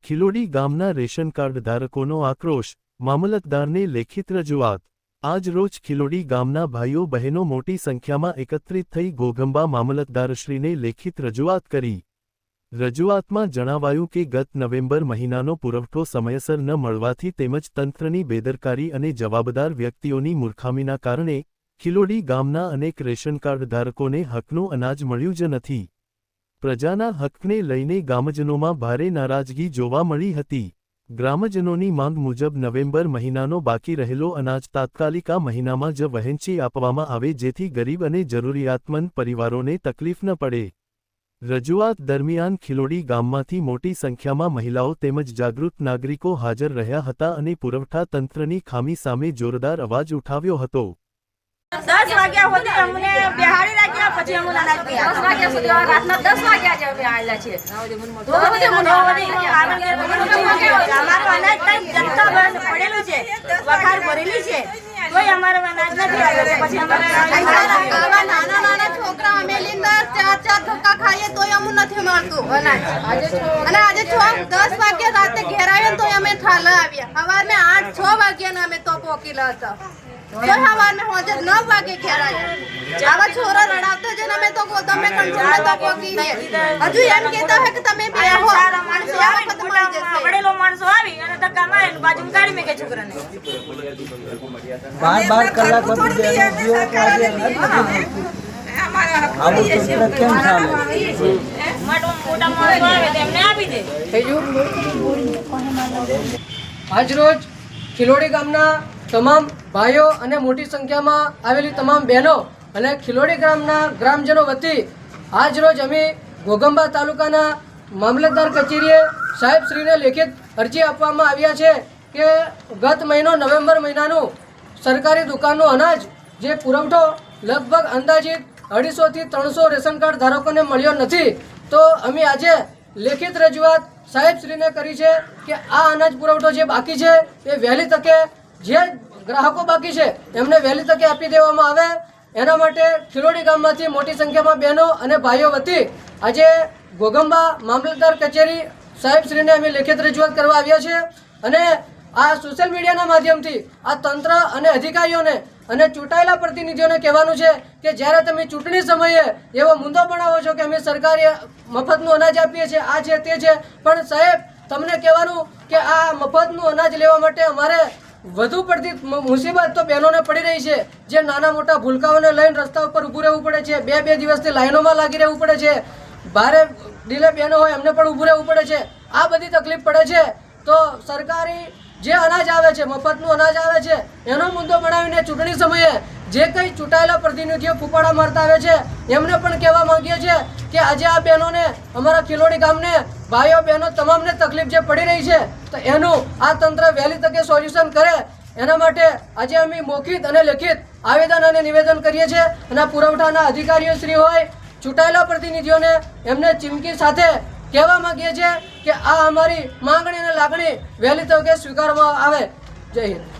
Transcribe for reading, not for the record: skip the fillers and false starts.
ખિલોડી ગામના ration card ધારકોનો આક્રોશ, મામલતદારને લેખિત રજૂઆત। આજ રોજ ખિલોડી ગામના ભાઈઓ બહેનો મોટી સંખ્યામાં એકત્રિત થઈ ઘોઘંબા મામલતદારશ્રીને લેખિત રજૂઆત કરી। રજૂઆતમાં જણાવાયું કે ગત નવેમ્બર મહિનાનો પુરવઠો સમયસર ન મળવાથી તેમજ તંત્રની બેદરકારી અને જવાબદાર વ્યક્તિઓની મૂર્ખામીના કારણે ખિલોડી ગામના અનેક રેશન કાર્ડ ધારકોને હકનું અનાજ મળ્યું જ નથી। પ્રજાના હકને લઈને ગામજનોમાં ભારે નારાજગી જોવા મળી હતી। ગ્રામજનોની માંગ મુજબ નવેમ્બર મહિનાનો બાકી રહેલો અનાજ તાત્કાલિક આ મહિનામાં જ વહેંચી આપવામાં આવે જેથી ગરીબ અને જરૂરિયાતમંદ પરિવારોને તકલીફ ન પડે। રજૂઆત દરમિયાન ખિલોડી ગામમાંથી મોટી સંખ્યામાં મહિલાઓ તેમજ જાગૃત નાગરિકો હાજર રહ્યા હતા અને પુરવઠા તંત્રની ખામી સામે જોરદાર અવાજ ઉઠાવ્યો હતો। 10 વાગ્યા સુધી અમને બેહાડી રાખ્યા પછી અમને અનાજ ગયા 10 વાગ્યા સુધી રાતના 10 વાગ્યા જે અમે આવેલા છે તો બધે અમારો અનાજ કઈ જથ્થા બંધ પડેલું છે વખાર ભરેલી છે કોઈ અમારો અનાજ નથી આવ્યો પછી અમારા નાના નાના છોકરા અમે લીંદર 4 ધક્કા ખાઈએ તોય અમને નથી મળતું અનાજ અને આજે 10 વાગ્યા રાતે ઘેર આવ્યા તો અમે થાલા આવ્યા સવારે 8-6 વાગ્યા અમે તો પોકીલા હતા तो हवार में होजे 9 वागे घेर आया आवा छोरा रडावता जे ने तो गोदम में कंट्रोल में तो कोकी है हजू एम कहता है कि તમે બે હો માણસો આવે કદમાં જશે બડેલો માણસો આવી અને ધક્કા મારીને બાજુમાં ગાડી મે કે છોકરાને 12 કલાક પછી જીઓ આજે અમારા આવું તો કેમ ચાલે મોટા માણસો આવે તેમને આપી દે આજ રોજ ખિલોડી ગામના તમામ ભાઈઓ અને મોટી સંખ્યામાં આવેલી તમામ બહેનો અને ખિલોડી ગામના ગ્રામજનો વતી આજ રોજ અમે ઘોઘંબા તાલુકાના મામલતદાર કચેરીએ સાહેબશ્રીને લેખિત અરજી આપવામાં આવ્યા છે કે ગત મહિનો નવેમ્બર મહિનાનું સરકારી દુકાનનું અનાજ જે પુરવઠો લગભગ અંદાજિત 250 થી 300 રેશન કાર્ડ ધારકોને મળ્યો નથી તો અમે આજે લેખિત રજૂઆત સાહેબશ્રીને કરી છે કે આ અનાજ પુરવઠો જે બાકી છે એ વહેલી તકે જે ગ્રાહકો બાકી છે એમને વહેલી તકે આપી દેવામાં આવે એના માટે ખિલોડી ગામમાંથી મોટી સંખ્યામાં બહેનો અને ભાઈઓ વતી આજે ઘોઘંબા મામલતદાર કચેરી સાહેબશ્રીને અમે લેખિત રજૂઆત કરવા આવ્યા છે અને આ સોશિયલ મીડિયાના માધ્યમથી આ તંત્ર અને અધિકારીઓને અને ચૂંટાયેલા પ્રતિનિધિઓને કહેવાનું છે કે જ્યારે તમે ચૂંટણી સમયે એવો મુદ્દો બનાવો છો કે અમે સરકારી મફતનું અનાજ આપીએ છીએ આ છે તે છે પણ સાહેબ તમને કહેવાનું કે આ મફતનું અનાજ લેવા માટે અમારે વધુ પડતી મુસીબત તો બહેનોને પડી રહી છે જે નાના મોટા ભૂલકાઓને લઈને રસ્તા ઉપર ઊભું રહેવું પડે છે બે દિવસથી લાઈનોમાં લાગી રહેવું પડે છે ભારે ડીલે બહેનો હોય એમને પણ ઊભું રહેવું પડે છે આ બધી તકલીફ પડે છે તો સરકારી જે અનાજ આવે છે મફતનું અનાજ આવે છે એનો મુદ્દો બનાવીને ચૂંટણી સમયે જે કંઈ ચૂંટાયેલા પ્રતિનિધિઓ ફૂપાડા મારતા આવે છે એમને પણ કહેવા માંગીએ છીએ કે આજે આ બહેનોને અમારા ખિલોડી ગામને ભાઈઓ બહેનો તમામને તકલીફ જે પડી રહી છે તો એનું આ તંત્ર વહેલી તકે સોલ્યુશન કરે એના માટે આજે અમે મૌખિક અને લેખિત આવેદન અને નિવેદન કરીએ છીએ અને પુરવઠાના અધિકારીઓ શ્રી હોય ચૂંટાયેલા પ્રતિનિધિઓને એમને ચીમકી સાથે કહેવા માંગીએ છીએ કે આ અમારી માંગણી અને લાગણી વહેલી તકે સ્વીકારવામાં આવે। જય હિન્દ।